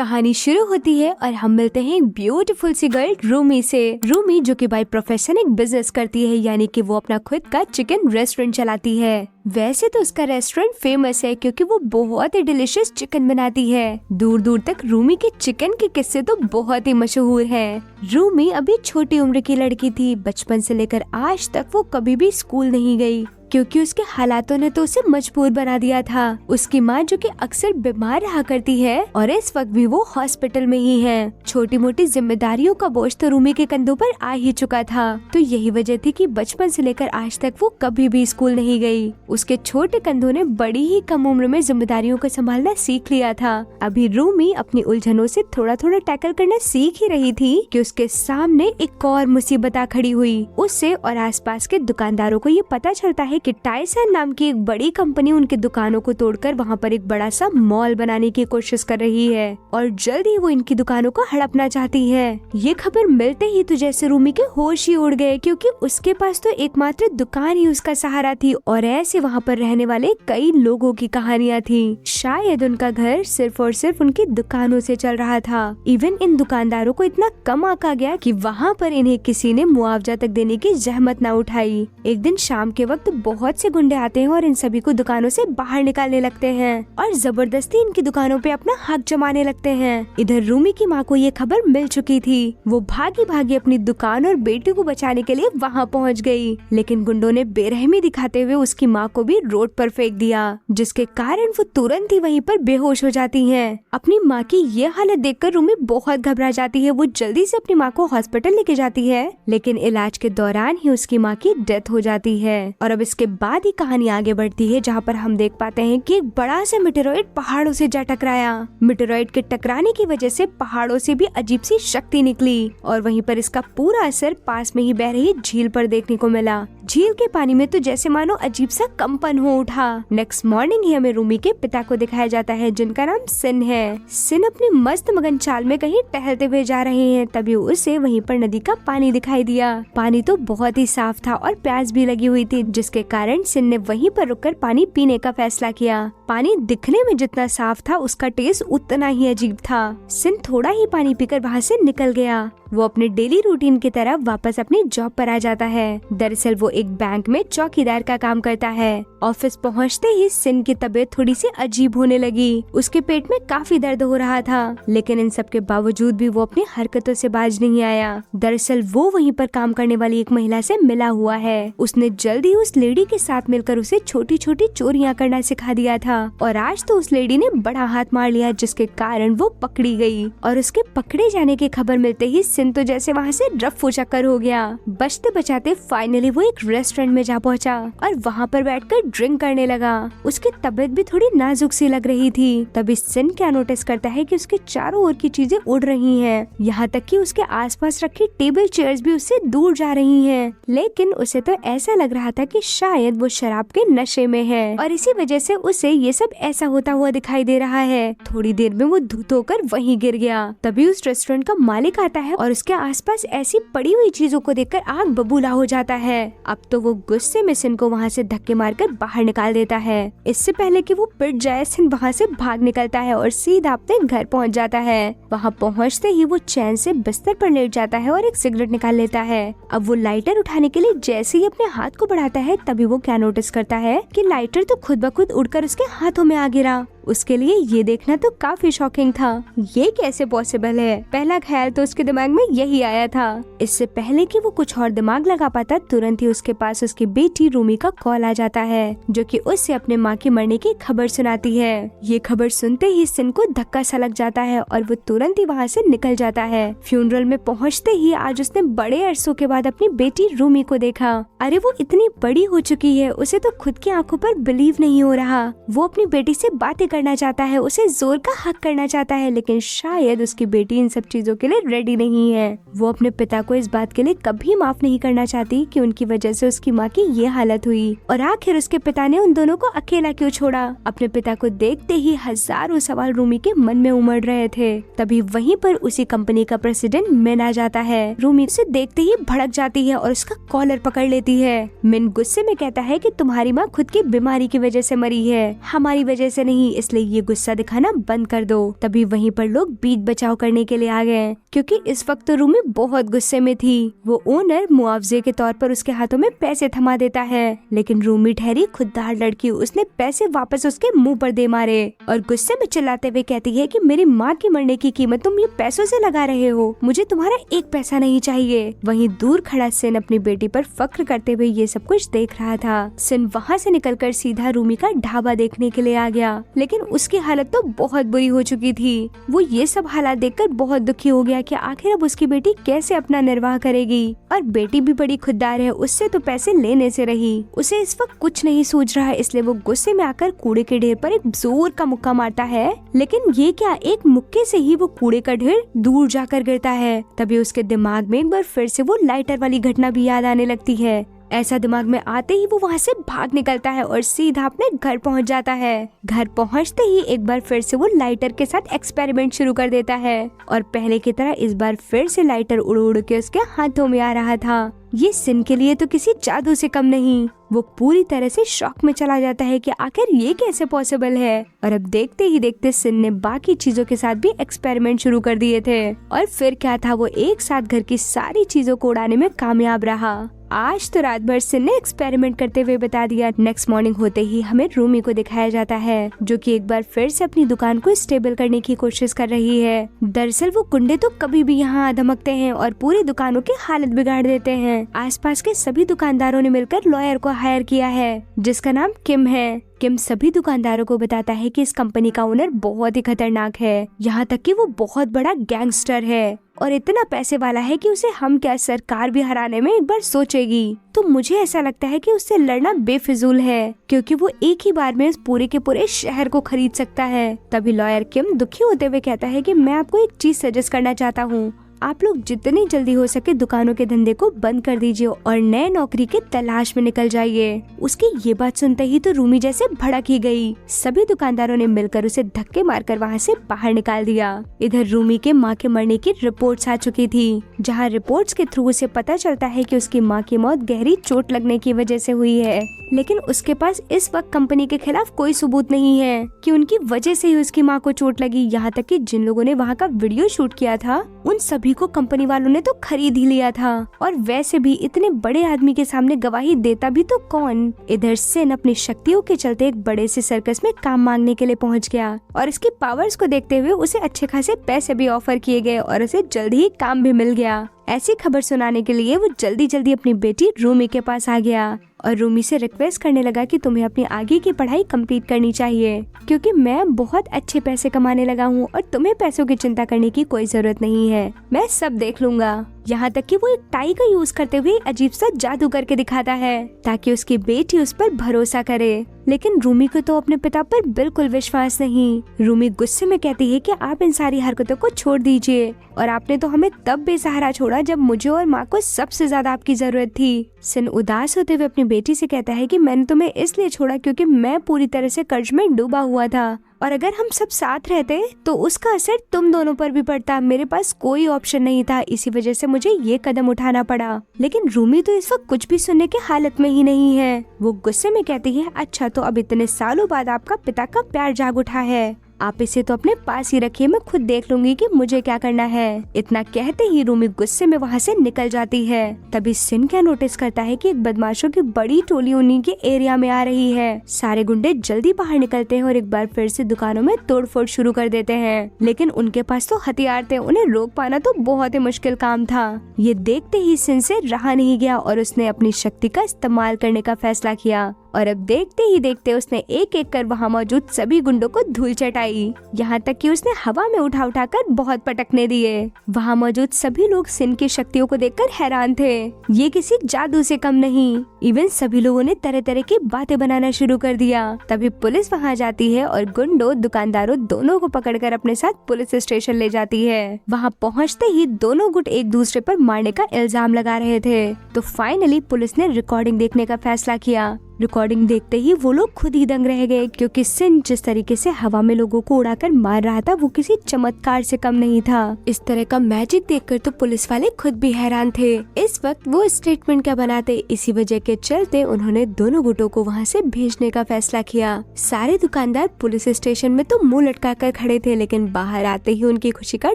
कहानी शुरू होती है और हम मिलते हैं एक ब्यूटीफुल सी गर्ल रूमी से। रूमी जो कि बाय प्रोफेशन एक बिजनेस करती है, यानी कि वो अपना खुद का चिकन रेस्टोरेंट चलाती है। वैसे तो उसका रेस्टोरेंट फेमस है क्योंकि वो बहुत ही डिलीशियस चिकन बनाती है। दूर दूर तक रूमी के चिकन के किस्से तो बहुत ही मशहूर हैं। रूमी अभी छोटी उम्र की लड़की थी। बचपन से लेकर आज तक वो कभी भी स्कूल नहीं गई क्योंकि उसके हालातों ने तो उसे मजबूर बना दिया था। उसकी माँ जो कि अक्सर बीमार रहा करती है और इस वक्त भी वो हॉस्पिटल में ही है। छोटी मोटी जिम्मेदारियों का बोझ तो रूमी के कंधों पर आ ही चुका था। तो यही वजह थी कि बचपन से लेकर आज तक वो कभी भी स्कूल नहीं गई। उसके छोटे कंधों ने बड़ी ही कम उम्र में जिम्मेदारियों को संभालना सीख लिया था। अभी रूमी अपनी उलझनों से थोड़ा थोड़ा टैकल करना सीख ही रही थी कि उसके सामने एक और मुसीबत आ खड़ी हुई। उससे और आसपास के दुकानदारों को ये पता चलता है कि टाइसन नाम की एक बड़ी कंपनी उनके दुकानों को तोड़कर वहाँ पर एक बड़ा सा मॉल बनाने की कोशिश कर रही है और जल्द ही वो इनकी दुकानों को हड़पना चाहती है। ये खबर मिलते ही तो जैसे रूमी के होश ही उड़ गए क्योंकि उसके पास तो एकमात्र दुकान ही उसका सहारा थी और ऐसे वहाँ पर रहने वाले कई लोगों की कहानियाँ थी। शायद उनका घर सिर्फ और सिर्फ उनकी दुकानों से चल रहा था। इवन इन दुकानदारों को इतना कम आंका गया कि वहाँ पर इन्हें किसी ने मुआवजा तक देने की जहमत न उठाई। एक दिन शाम के वक्त बहुत से गुंडे आते हैं और इन सभी को दुकानों से बाहर निकालने लगते हैं और जबरदस्ती इनकी दुकानों पे अपना हक जमाने लगते हैं। इधर रूमी की माँ को ये खबर मिल चुकी थी। वो भागी भागी अपनी दुकान और बेटी को बचाने के लिए वहाँ पहुँच गई, लेकिन गुंडों ने बेरहमी दिखाते हुए उसकी माँ को भी रोड पर फेंक दिया, जिसके कारण वो तुरंत ही वहीं पर बेहोश हो जाती है। अपनी माँ की ये हालत देखकर रूमी बहुत घबरा जाती है। वो जल्दी से अपनी माँ को हॉस्पिटल लेके जाती है, लेकिन इलाज के दौरान ही उसकी माँ की डेथ हो जाती है। और अब इसके बाद ही कहानी आगे बढ़ती है जहाँ पर हम देख पाते हैं कि एक बड़ा सा मेटेरॉइड पहाड़ों से जा टकराया। मेटेरॉइड के टकराने की वजह से पहाड़ों से भी अजीब सी शक्ति निकली और वहीं पर इसका पूरा असर पास में ही बह रही झील पर देखने को मिला। झील के पानी में तो जैसे मानो अजीब सा कंपन हो उठा। नेक्स्ट मॉर्निंग ही हमें रूमी के पिता को दिखाया जाता है जिनका नाम सिन है। सिन अपनी मस्त मगन चाल में कहीं टहलते हुए जा रहे हैं, तभी उसे वहीं पर नदी का पानी दिखाई दिया। पानी तो बहुत ही साफ था और प्यास भी लगी हुई थी, जिसके कारण सिन ने वहीं पर रुककर पानी पीने का फैसला किया। पानी दिखने में जितना साफ था उसका टेस्ट उतना ही अजीब था। सिन थोड़ा ही पानी पीकर वहाँ से निकल गया। वो अपने डेली रूटीन की तरह वापस अपनी जॉब पर आ जाता है। दरअसल वो एक बैंक में चौकीदार का काम करता है। ऑफिस पहुंचते ही सिन की तबीयत थोड़ी सी अजीब होने लगी। उसके पेट में काफी दर्द हो रहा था, लेकिन इन सब के बावजूद भी वो अपनी हरकतों से बाज नहीं आया। दरअसल वो वहीं पर काम करने वाली एक महिला से मिला हुआ है। उसने जल्दी उस लेडी के साथ मिलकर उसे छोटी छोटी चोरियां करना सिखा दिया था और आज तो उस लेडी ने बड़ा हाथ मार लिया, जिसके कारण वो पकड़ी गई। और उसके पकड़े जाने की खबर मिलते ही सिन तो जैसे वहाँ से रफ्फू चक्कर हो गया। बचते बचाते फाइनली वो एक रेस्टोरेंट में जा पहुँचा और वहाँ पर बैठकर ड्रिंक करने लगा। उसकी तबीयत भी थोड़ी नाजुक सी लग रही थी। तभी सिन क्या नोटिस करता है कि उसके चारों ओर की चीजें उड़ रही हैं, यहाँ तक कि उसके आसपास रखी टेबल चेयर्स भी उससे दूर जा रही हैं। लेकिन उसे तो ऐसा लग रहा था कि शायद वो शराब के नशे में है और इसी वजह से उसे ये सब ऐसा होता हुआ दिखाई दे रहा है। थोड़ी देर में वो धुत होकर वहीं गिर गया। तभी उस रेस्टोरेंट का मालिक आता है और उसके आसपास ऐसी पड़ी हुई चीजों को देखकर आग बबूला हो जाता है। अब तो वो गुस्से में सिन को वहाँ से धक्के मारकर बाहर निकाल देता है। इससे पहले कि वो पिट जाए, सिन वहाँ से भाग निकलता है और सीधा अपने घर पहुँच जाता है। वहाँ पहुँचते ही वो चैन से बिस्तर पर लेट जाता है और एक सिगरेट निकाल लेता है। अब वो लाइटर उठाने के लिए जैसे ही अपने हाथ को बढ़ाता है, तभी वो क्या नोटिस करता है कि लाइटर तो खुद ब खुद उड़कर उसके हाथों में आ गिरा। उसके लिए ये देखना तो काफी शॉकिंग था। ये कैसे पॉसिबल है? पहला ख्याल तो उसके दिमाग में यही आया था। इससे पहले कि वो कुछ और दिमाग लगा पाता, तुरंत ही उसके पास उसकी बेटी रूमी का कॉल आ जाता है, जो कि उससे अपने माँ के मरने की खबर सुनाती है। ये खबर सुनते ही सिन को धक्का सा लग जाता है और वो तुरंत ही वहाँ से निकल जाता है। फ्यूनरल में पहुँचते ही आज उसने बड़े अरसों के बाद अपनी बेटी रूमी को देखा। अरे वो इतनी बड़ी हो चुकी है, उसे तो खुद की आंखों पर बिलीव नहीं हो रहा। वो अपनी बेटी से बातें करना चाहता है, उसे जोर का हक करना चाहता है, लेकिन शायद उसकी बेटी इन सब चीजों के लिए रेडी नहीं है। वो अपने पिता को इस बात के लिए कभी माफ नहीं करना चाहती कि उनकी वजह से उसकी माँ की ये हालत हुई और आखिर उसके पिता ने उन दोनों को अकेला क्यों छोड़ा। अपने पिता को देखते ही हजारों सवाल रूमी के मन में उमड़ रहे थे। तभी वहीं पर उसी कंपनी का प्रेसिडेंट मिन आ जाता है। रूमी उसे देखते ही भड़क जाती है और उसका कॉलर पकड़ लेती है। मिन गुस्से में कहता है कि तुम्हारी माँ खुद की बीमारी की वजह से मरी है, हमारी वजह से नहीं। इसलिए ये गुस्सा दिखाना बंद कर दो। तभी वहीं पर लोग बीच बचाव करने के लिए आ गए, क्योंकि इस वक्त तो रूमी बहुत गुस्से में थी। वो ओनर मुआवजे के तौर पर उसके हाथों में पैसे थमा देता है, लेकिन रूमी ठहरी खुददार लड़की, उसने पैसे वापस उसके मुंह पर दे मारे और गुस्से में चिल्लाते हुए कहती है कि मेरी माँ की मरने की कीमत तुम ये पैसों से लगा रहे हो, मुझे तुम्हारा एक पैसा नहीं चाहिए। वहीं दूर खड़ा सिन अपनी बेटी पर फख्र करते हुए ये सब कुछ देख रहा था। सिन वहाँ से निकलकर सीधा रूमी का ढाबा देखने के लिए आ गया, लेकिन उसकी हालत तो बहुत बुरी हो चुकी थी। वो ये सब हालात देखकर बहुत दुखी हो गया कि आखिर अब उसकी बेटी कैसे अपना निर्वाह करेगी। और बेटी भी बड़ी खुददार है, उससे तो पैसे लेने से रही। उसे इस वक्त कुछ नहीं सूझ रहा है, इसलिए वो गुस्से में आकर कूड़े के ढेर पर एक जोर का मुक्का मारता है। लेकिन ये क्या, एक मुक्के से ही वो कूड़े का ढेर दूर जाकर गिरता है। तभी उसके दिमाग में एक बार फिर से वो लाइटर वाली घटना भी याद आने लगती है। ऐसा दिमाग में आते ही वो वहाँ से भाग निकलता है और सीधा अपने घर पहुँच जाता है। घर पहुँचते ही एक बार फिर से वो लाइटर के साथ एक्सपेरिमेंट शुरू कर देता है और पहले की तरह इस बार फिर से लाइटर उड़ उड़ के उसके हाथों में आ रहा था। ये सिन के लिए तो किसी जादू से कम नहीं। वो पूरी तरह से शॉक में चला जाता है कि आखिर ये कैसे पॉसिबल है। और अब देखते ही देखते सिन ने बाकी चीजों के साथ भी एक्सपेरिमेंट शुरू कर दिए थे। और फिर क्या था, वो एक साथ घर की सारी चीजों को उड़ाने में कामयाब रहा। आज तो रात भर सिन ने एक्सपेरिमेंट करते हुए बता दिया। नेक्स्ट मॉर्निंग होते ही हमें रूमी को दिखाया जाता है, जो कि एक बार फिर से अपनी दुकान को स्टेबल करने की कोशिश कर रही है। दरअसल वो गुंडे तो कभी भी यहाँ धमकते हैं और पूरी दुकानों की हालत बिगाड़ देते हैं। आसपास के सभी दुकानदारों ने मिलकर लॉयर को हायर किया है, जिसका नाम किम है। किम सभी दुकानदारों को बताता है कि इस कंपनी का ओनर बहुत ही खतरनाक है, यहाँ तक कि वो बहुत बड़ा गैंगस्टर है और इतना पैसे वाला है कि उसे हम क्या सरकार भी हराने में एक बार सोचेगी। तो मुझे ऐसा लगता है कि उससे लड़ना बेफिजूल है, क्योंकि वो एक ही बार में इस पूरे के पूरे शहर को खरीद सकता है। तभी लॉयर किम दुखी होते हुए कहता है कि मैं आपको एक चीज सजेस्ट करना चाहता हूँ, आप लोग जितनी जल्दी हो सके दुकानों के धंधे को बंद कर दीजिए और नए नौकरी के तलाश में निकल जाइए। उसकी ये बात सुनते ही तो रूमी जैसे भड़क ही गई। सभी दुकानदारों ने मिलकर उसे धक्के मारकर वहाँ से बाहर निकाल दिया। इधर रूमी के माँ के मरने की रिपोर्ट्स आ चुकी थी, जहाँ रिपोर्ट्स के थ्रू उसे पता चलता है कि उसकी माँ की मौत गहरी चोट लगने की वजह से हुई है। लेकिन उसके पास इस वक्त कंपनी के खिलाफ कोई सबूत नहीं है कि उनकी वजह से ही उसकी माँ को चोट लगी। यहाँ तक कि जिन लोगों ने वहाँ का वीडियो शूट किया था उन सभी को कंपनी वालों ने तो खरीद ही लिया था। और वैसे भी इतने बड़े आदमी के सामने गवाही देता भी तो कौन। इधर सिन अपनी शक्तियों के चलते एक बड़े से सर्कस में काम मांगने के लिए पहुँच गया और इसकी पावर्स को देखते हुए उसे अच्छे खासे पैसे भी ऑफर किए गए और उसे जल्द ही काम भी मिल गया। ऐसी खबर सुनाने के लिए वो जल्दी जल्दी अपनी बेटी रूमी के पास आ गया और रूमी से रिक्वेस्ट करने लगा कि तुम्हें अपनी आगे की पढ़ाई कंप्लीट करनी चाहिए, क्योंकि मैं बहुत अच्छे पैसे कमाने लगा हूँ और तुम्हें पैसों की चिंता करने की कोई जरूरत नहीं है, मैं सब देख लूंगा। यहाँ तक कि वो एक टाई का यूज करते हुए अजीब सा जादू करके दिखाता है ताकि उसकी बेटी उस पर भरोसा करे। लेकिन रूमी को तो अपने पिता पर बिल्कुल विश्वास नहीं। रूमी गुस्से में कहती है कि आप इन सारी हरकतों को छोड़ दीजिए और आपने तो हमें तब बेसहारा छोड़ा जब मुझे और माँ को सबसे ज्यादा आपकी जरूरत थी। सिन उदास होते हुए अपनी बेटी से कहता है कि मैंने तुम्हें इसलिए छोड़ा क्योंकि मैं पूरी तरह से कर्ज में डूबा हुआ था और अगर हम सब साथ रहते तो उसका असर तुम दोनों पर भी पड़ता। मेरे पास कोई ऑप्शन नहीं था, इसी वजह से मुझे ये कदम उठाना पड़ा। लेकिन रूमी तो इस वक्त कुछ भी सुनने के हालत में ही नहीं है। वो गुस्से में कहती है, अच्छा तो अब इतने सालों बाद आपका पिता का प्यार जाग उठा है, आप इसे तो अपने पास ही रखिए, मैं खुद देख लूंगी कि मुझे क्या करना है। इतना कहते ही रूमी गुस्से में वहाँ से निकल जाती है। तभी सिन क्या नोटिस करता है कि एक बदमाशों की बड़ी टोली उन्हीं के एरिया में आ रही है। सारे गुंडे जल्दी बाहर निकलते हैं और एक बार फिर से दुकानों में तोड़फोड़ शुरू कर देते हैं, लेकिन उनके पास तो हथियार थे, उन्हें रोक पाना तो बहुत ही मुश्किल काम था। ये देखते ही सिन से रहा नहीं गया और उसने अपनी शक्ति का इस्तेमाल करने का फैसला किया और अब देखते ही देखते उसने एक एक कर वहाँ मौजूद सभी गुंडों को धूल चटाई, यहाँ तक कि उसने हवा में उठा कर बहुत पटकने दिए। वहाँ मौजूद सभी लोग सिन की शक्तियों को देखकर हैरान थे, ये किसी जादू से कम नहीं। इवन सभी लोगों ने तरह तरह की बातें बनाना शुरू कर दिया। तभी पुलिस वहाँ जाती है और गुंडों दुकानदारों दोनों को पकड़कर अपने साथ पुलिस स्टेशन ले जाती है। वहाँ पहुँचते ही दोनों गुट एक दूसरे पर मारने का इल्जाम लगा रहे थे, तो फाइनली पुलिस ने रिकॉर्डिंग देखने का फैसला किया। रिकॉर्डिंग देखते ही वो लोग खुद ही दंग रह गए, क्योंकि सिन जिस तरीके से हवा में लोगों को उड़ाकर मार रहा था वो किसी चमत्कार से कम नहीं था। इस तरह का मैजिक देखकर तो पुलिस वाले खुद भी हैरान थे। इस वक्त वो स्टेटमेंट क्या बनाते, इसी वजह के चलते उन्होंने दोनों गुटों को वहाँ से भेजने का फैसला किया। सारे दुकानदार पुलिस स्टेशन में तो मुंह लटका कर खड़े थे, लेकिन बाहर आते ही उनकी खुशी का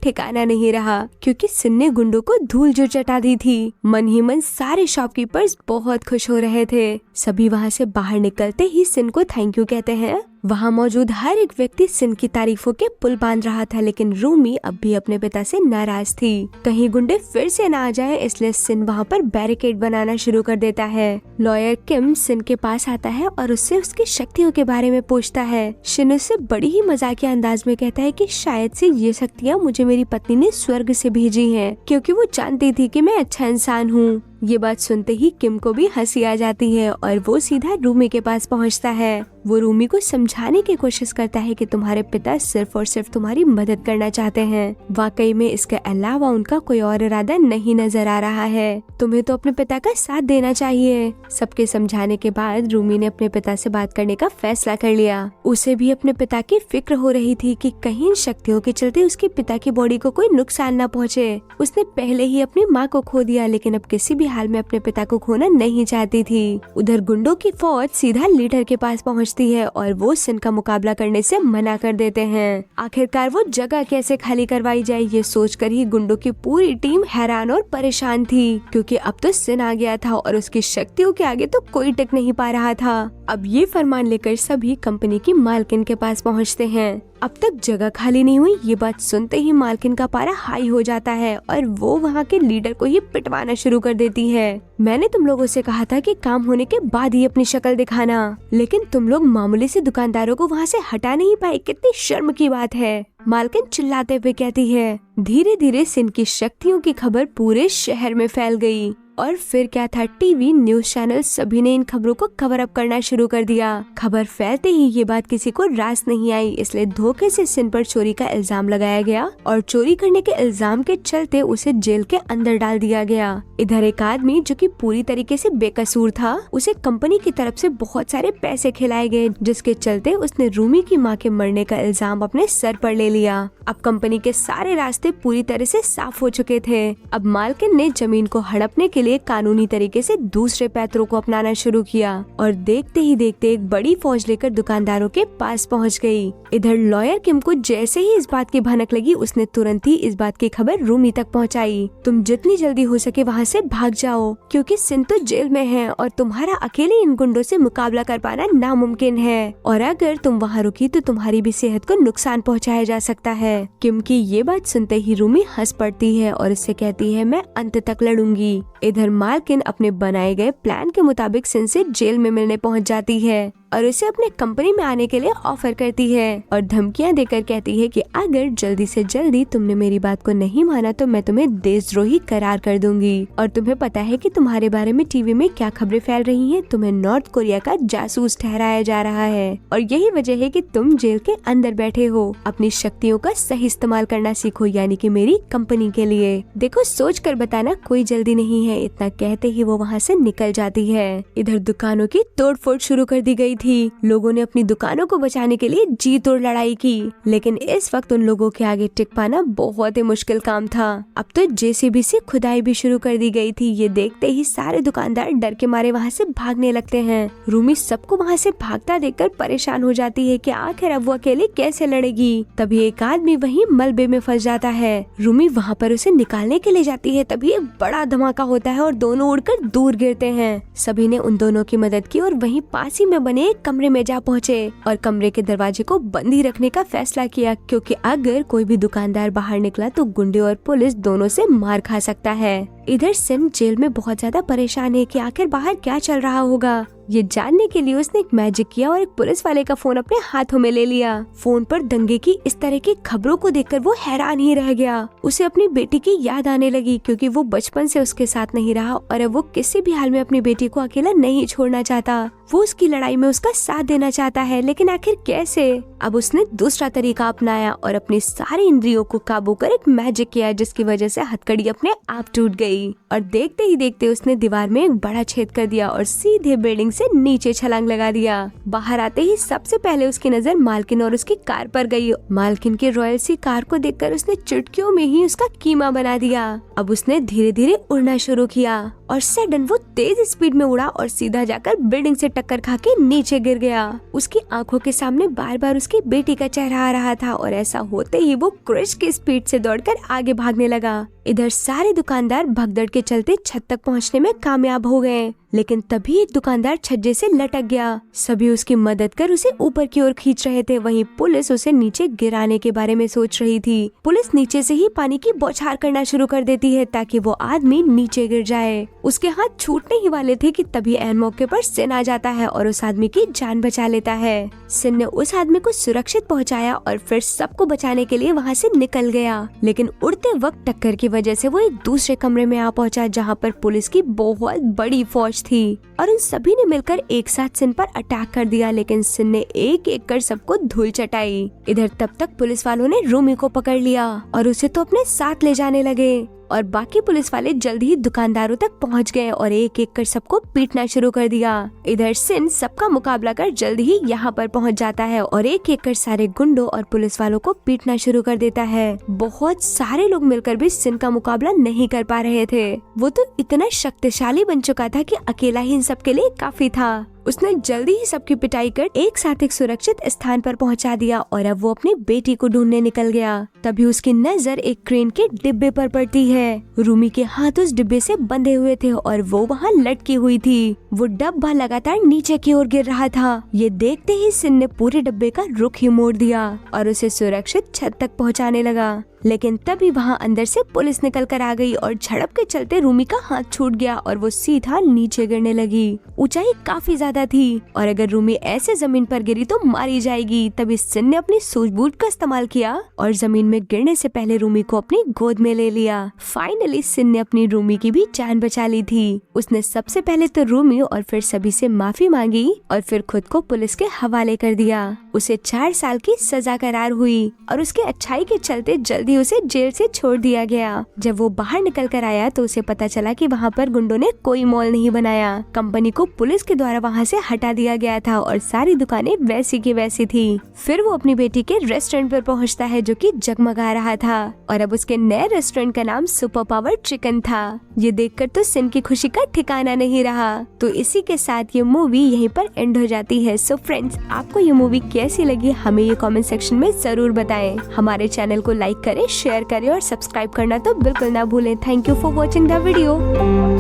ठिकाना नहीं रहा, क्योंकि सिन ने गुंडों को धूल जो चटा दी थी। मन ही मन सारे शॉपकीपर्स बहुत खुश हो रहे थे। सभी वहाँ से बाहर निकलते ही सिन को थैंक यू कहते हैं। वहाँ मौजूद हर एक व्यक्ति सिन की तारीफों के पुल बांध रहा था, लेकिन रूमी अब भी अपने पिता से नाराज थी। कहीं गुंडे फिर से ना आ जाए, इसलिए सिन वहाँ पर बैरिकेड बनाना शुरू कर देता है। लॉयर किम सिन के पास आता है और उससे उसकी शक्तियों के बारे में पूछता है। सिन उससे बड़ी ही मजाकिया अंदाज में कहता है कि शायद से ये शक्तियाँ मुझे मेरी पत्नी ने स्वर्ग से भेजी हैं, क्योंकि वो जानती थी कि मैं अच्छा इंसान हूँ। ये बात सुनते ही किम को भी हंसी आ जाती है और वो सीधा रूमी के पास पहुंचता है। वो रूमी को समझाने की कोशिश करता है कि तुम्हारे पिता सिर्फ और सिर्फ तुम्हारी मदद करना चाहते हैं। वाकई में इसके अलावा उनका कोई और इरादा नहीं नजर आ रहा है। तुम्हें तो अपने पिता का साथ देना चाहिए। सबके समझाने के बाद रूमी ने अपने पिता से बात करने का फैसला कर लिया। उसे भी अपने पिता की फिक्र हो रही थी कि कहीं इन शक्तियों के चलते उसके पिता की बॉडी को कोई नुकसान न पहुँचे। उसने पहले ही अपनी माँ को खो दिया, लेकिन अब किसी भी हाल में अपने पिता को खोना नहीं चाहती थी। उधर गुंडों की फौज सीधा लीडर के पास पहुंचती है और वो सिन का मुकाबला करने से मना कर देते हैं। आखिरकार वो जगह कैसे खाली करवाई जाए, ये सोचकर ही गुंडों की पूरी टीम हैरान और परेशान थी, क्योंकि अब तो सिन आ गया था और उसकी शक्तियों के आगे तो कोई टिक नहीं पा रहा था। अब ये फरमान लेकर सभी कंपनी की मालकिन के पास पहुँचते हैं। अब तक जगह खाली नहीं हुई, ये बात सुनते ही मालकिन का पारा हाई हो जाता है और वो वहाँ के लीडर को ही पिटवाना शुरू कर देती है। मैंने तुम लोगों से कहा था कि काम होने के बाद ही अपनी शक्ल दिखाना, लेकिन तुम लोग मामूली से दुकानदारों को वहाँ से हटा नहीं पाए, कितनी शर्म की बात है। मालकिन चिल्लाते हुए कहती है। धीरे धीरे सिन की शक्तियों की खबर पूरे शहर में फैल गई और फिर क्या था, टीवी न्यूज चैनल सभी ने इन खबरों को कवर अप करना शुरू कर दिया। खबर फैलते ही ये बात किसी को रास नहीं आई, इसलिए धोखे से सिन पर चोरी का इल्जाम लगाया गया और चोरी करने के इल्जाम के चलते उसे जेल के अंदर डाल दिया गया। इधर एक आदमी जो कि पूरी तरीके से बेकसूर था, उसे कंपनी की तरफ से बहुत सारे पैसे खिलाए गए, जिसके चलते उसने रूमी की माँ के मरने का इल्जाम अपने सर पर ले लिया। अब कंपनी के सारे रास्ते पूरी तरह से साफ हो चुके थे। अब मालकिन ने जमीन को हड़पने के लिए कानूनी तरीके से दूसरे पैतरों को अपनाना शुरू किया और देखते ही देखते एक बड़ी फौज लेकर दुकानदारों के पास पहुंच गई। इधर लॉयर किम को जैसे ही इस बात की भनक लगी, उसने तुरंत ही इस बात की खबर रूमी तक पहुंचाई। तुम जितनी जल्दी हो सके वहां से भाग जाओ, क्योंकि सिन तो जेल में है और तुम्हारा अकेले इन गुंडों से मुकाबला कर पाना नामुमकिन है, और अगर तुम वहाँ रुकी तो तुम्हारी भी सेहत को नुकसान पहुँचाया जा सकता है। किम की ये बात सुनते ही रूमी हंस पड़ती है और इससे कहती है, मैं अंत तक लड़ूंगी। इधर मालकिन अपने बनाए गए प्लान के मुताबिक सिन से जेल में मिलने पहुंच जाती है और उसे अपने कंपनी में आने के लिए ऑफर करती है और धमकियां देकर कहती है कि अगर जल्दी से जल्दी तुमने मेरी बात को नहीं माना तो मैं तुम्हें देशद्रोही करार कर दूंगी। और तुम्हें पता है कि तुम्हारे बारे में टीवी में क्या खबरें फैल रही हैं, तुम्हें नॉर्थ कोरिया का जासूस ठहराया जा रहा है और यही वजह है कि तुम जेल के अंदर बैठे हो। अपनी शक्तियों का सही इस्तेमाल करना सीखो, यानी कि मेरी कंपनी के लिए। देखो सोच कर बताना, कोई जल्दी नहीं है। इतना कहते ही वो वहाँ से निकल जाती है। इधर दुकानों की तोड़फोड़ शुरू कर दी गई थी। लोगों ने अपनी दुकानों को बचाने के लिए जी तोड़ लड़ाई की, लेकिन इस वक्त उन लोगों के आगे टिक पाना बहुत ही मुश्किल काम था। अब तो जेसीबी से खुदाई भी शुरू कर दी गई थी। ये देखते ही सारे दुकानदार डर के मारे वहाँ से भागने लगते हैं। रूमी सबको वहाँ से भागता देखकर परेशान हो जाती है कि आखिर अब वो अकेले कैसे लड़ेगी। तभी एक आदमी वहीं मलबे में फंस जाता है। रूमी वहाँ पर उसे निकालने के लिए जाती है, तभी एक बड़ा धमाका होता है और दोनों उड़कर दूर गिरते हैं। सभी ने उन दोनों की मदद की और वहीं पास ही में बने एक कमरे में जा पहुँचे और कमरे के दरवाजे को बंद ही रखने का फैसला किया, क्योंकि अगर कोई भी दुकानदार बाहर निकला तो गुंडे और पुलिस दोनों से मार खा सकता है। इधर सिन जेल में बहुत ज्यादा परेशान है कि आखिर बाहर क्या चल रहा होगा। ये जानने के लिए उसने एक मैजिक किया और एक पुलिस वाले का फोन अपने हाथों में ले लिया। फोन पर दंगे की इस तरह की खबरों को देखकर वो हैरान ही रह गया। उसे अपनी बेटी की याद आने लगी, क्योंकि वो बचपन से उसके साथ नहीं रहा और अब वो किसी भी हाल में अपनी बेटी को अकेला नहीं छोड़ना चाहता। वो उसकी लड़ाई में उसका साथ देना चाहता है, लेकिन आखिर कैसे। अब उसने दूसरा तरीका अपनाया और अपनी सारी इंद्रियों को काबू कर एक मैजिक किया, जिसकी वजह से हथकड़ी अपने आप टूट गई और देखते ही देखते उसने दीवार में एक बड़ा छेद कर दिया और सीधे बिल्डिंग से नीचे छलांग लगा दिया। बाहर आते ही सबसे पहले उसकी नजर मालकिन और उसकी कार पर गई। मालकिन की रॉयल सी कार को देखकर उसने चुटकियों में ही उसका कीमा बना दिया। अब उसने धीरे धीरे उड़ना शुरू किया और सडन वो तेज स्पीड में उड़ा और सीधा जाकर बिल्डिंग से टक्कर खा के नीचे गिर गया। उसकी आंखों के सामने बार बार उसकी बेटी का चेहरा आ रहा था और ऐसा होते ही वो क्रिश की स्पीड से दौड़कर आगे भागने लगा। इधर सारे दुकानदार भगदड़ के चलते छत तक पहुंचने में कामयाब हो गए, लेकिन तभी एक दुकानदार छज्जे से लटक गया। सभी उसकी मदद कर उसे ऊपर की ओर खींच रहे थे, वहीं पुलिस उसे नीचे गिराने के बारे में सोच रही थी। पुलिस नीचे से ही पानी की बौछार करना शुरू कर देती है ताकि वो आदमी नीचे गिर जाए। उसके हाथ छूटने ही वाले थे कि तभी ऐन मौके पर सिन आ जाता है और उस आदमी की जान बचा लेता है। सिन ने उस आदमी को सुरक्षित पहुंचाया और फिर सबको बचाने के लिए वहां से निकल गया, लेकिन उड़ते वक्त टक्कर की वजह से वो एक दूसरे कमरे में आ पहुंचा जहां पर पुलिस की बहुत बड़ी फौज थी और उन सभी ने मिलकर एक साथ सिन पर अटैक कर दिया, लेकिन सिन ने एक एक कर सबको धूल चटाई। इधर तब तक पुलिस वालों ने रूमी को पकड़ लिया और उसे तो अपने साथ ले जाने लगे और बाकी पुलिस वाले जल्दी ही दुकानदारों तक पहुंच गए और एक एक कर सबको पीटना शुरू कर दिया। इधर सिन सबका मुकाबला कर जल्दी ही यहाँ पर पहुंच जाता है और एक एक कर सारे गुंडों और पुलिस वालों को पीटना शुरू कर देता है। बहुत सारे लोग मिलकर भी सिन का मुकाबला नहीं कर पा रहे थे। वो तो इतना शक्तिशाली बन चुका था कि अकेला ही इन सबके लिए काफी था। उसने जल्दी ही सबकी पिटाई कर एक साथ एक सुरक्षित स्थान पर पहुंचा दिया और अब वो अपनी बेटी को ढूंढने निकल गया। तभी उसकी नजर एक क्रेन के डिब्बे पर पड़ती है। रूमी के हाथ उस डिब्बे से बंधे हुए थे और वो वहां लटकी हुई थी। वो डब्बा लगातार नीचे की ओर गिर रहा था। ये देखते ही सिन ने पूरे डब्बे का रुख ही मोड़ दिया और उसे सुरक्षित छत तक पहुंचाने लगा, लेकिन तभी वहां अंदर से पुलिस निकल कर आ गई और झड़प के चलते रूमी का हाथ छूट गया और वो सीधा नीचे गिरने लगी। ऊंचाई काफी ज्यादा थी और अगर रूमी ऐसे जमीन पर गिरी तो मारी जाएगी। तभी सिन ने अपनी सूझबूझ का इस्तेमाल किया और जमीन में गिरने से पहले रूमी को अपनी गोद में ले लिया। फाइनली सिन ने अपनी रूमी की भी जान बचा ली थी। उसने सबसे पहले तो रूमी और फिर सभी से माफी मांगी और फिर खुद को पुलिस के हवाले कर दिया। उसे 4 साल की सजा करार हुई और उसके अच्छाई के चलते जल्दी उसे जेल से छोड़ दिया गया। जब वो बाहर निकल कर आया तो उसे पता चला कि वहाँ पर गुंडों ने कोई मॉल नहीं बनाया। कंपनी को पुलिस के द्वारा वहाँ से हटा दिया गया था और सारी दुकानें वैसी की वैसी थी। फिर वो अपनी बेटी के रेस्टोरेंट पर पहुँचता है जो कि जगमगा रहा था और अब उसके नए रेस्टोरेंट का नाम सुपर पावर चिकन था। ये देखकर तो सिन की खुशी का ठिकाना नहीं रहा। तो इसी के साथ ये मूवी यहीं पर एंड हो जाती है। सो फ्रेंड्स, आपको ये मूवी कैसी लगी हमें ये कमेंट सेक्शन में जरूर बताएं। हमारे चैनल को लाइक करें, शेयर करें और सब्सक्राइब करना तो बिल्कुल ना भूलें। Thank you for watching the video.